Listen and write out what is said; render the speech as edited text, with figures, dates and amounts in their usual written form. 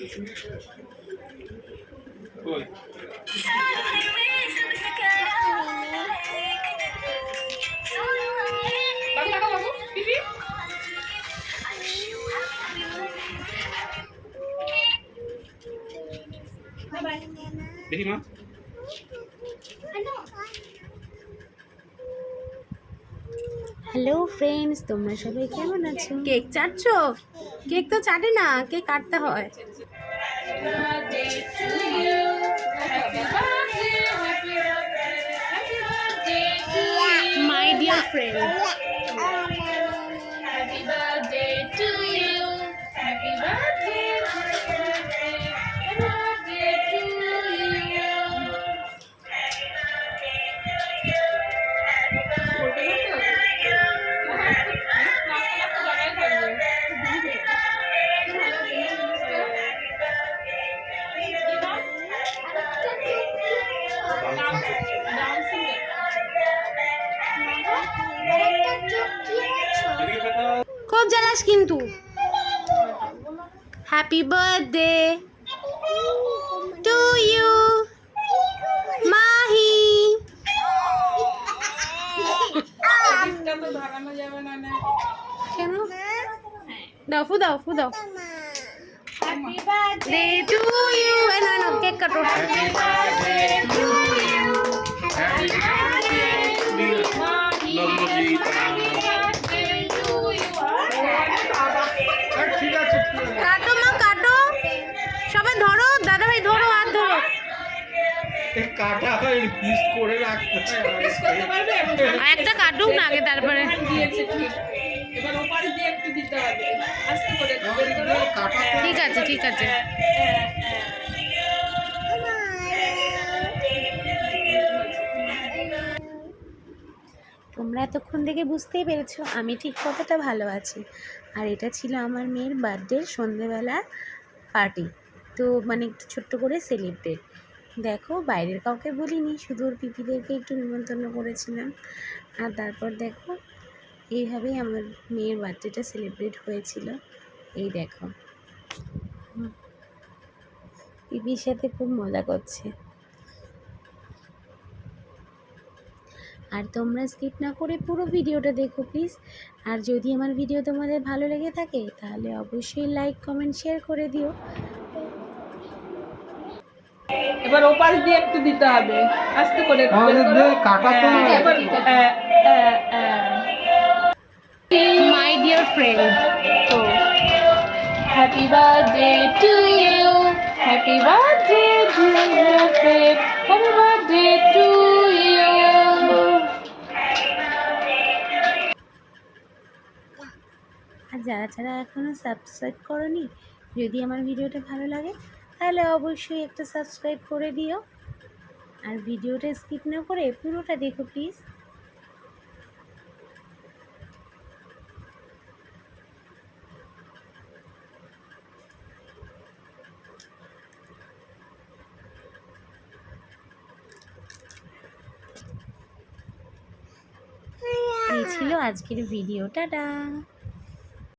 কই বাবু টাকা বাবু পিপি দেখি মা হ্যালো ফ্রেন্ডস, তোমরা সবাই কেমন আছো? কেক চাটছ? কেক তো চাটে না, কেক কাটতে হয়। My dear friend, happy birthday to you happy birthday খুব জ্বালাস কিন্তু। Happy birthday to you Mahi. কেন দাও ফু দাও ফু দাও। Happy birthday to you. না না কেক কাটো। Happy birthday to you. Happy birthday কাটো মা কাটো, সবাই ধরো, দাদা ভাই ধরো, হাত ধরো। কাটা হয় পিস করে রাখতে হয়। একটা কাটুক না আগে, তারপরে এবার ওপারে দিয়ে একটু দিতে হবে আস্তে করে ঠিক আছে ঠিক আছে। তোমরা এতক্ষণ থেকে বুঝতেই পেরেছো আমি ঠিক কতটা ভালো আছি। আর এটা ছিল আমার মেয়ের বার্থডের সন্ধেবেলা পার্টি। তো মানে একটু ছোট্ট করে সেলিব্রেট। দেখো বাইরের কাউকে বলিনি, শুধু ওর পিপিদেরকে একটু নিমন্ত্রণ করেছিলাম। আর তারপর দেখো এইভাবেই আমার মেয়ের বার্থডেটা সেলিব্রেট হয়েছিল। এই দেখো পিপির সাথে খুব মজা করছে। আর তোমরা স্কিপ না করে পুরো ভিডিওটা দেখো প্লিজ। আর যদি আমার ভিডিও তোমাদের ভালো লেগে থাকে তাহলে অবশ্যই লাইক কমেন্ট শেয়ার করে দিও। এবার ওপাশ দিয়ে একটু দিতে হবে আস্তে করে কাটা তো মাই ডিয়ার ফ্রেন্ড, তো happy birthday to you happy birthday to you happy birthday to you. আর যারা যারা এখনও সাবস্ক্রাইব করোনি, যদি আমার ভিডিওটা ভালো লাগে তাহলে অবশ্যই একটা সাবস্ক্রাইব করে দিও। আর ভিডিওটা স্কিপ না করে পুরোটা দেখো প্লিজ। এই ছিল আজকের ভিডিও, টাটা।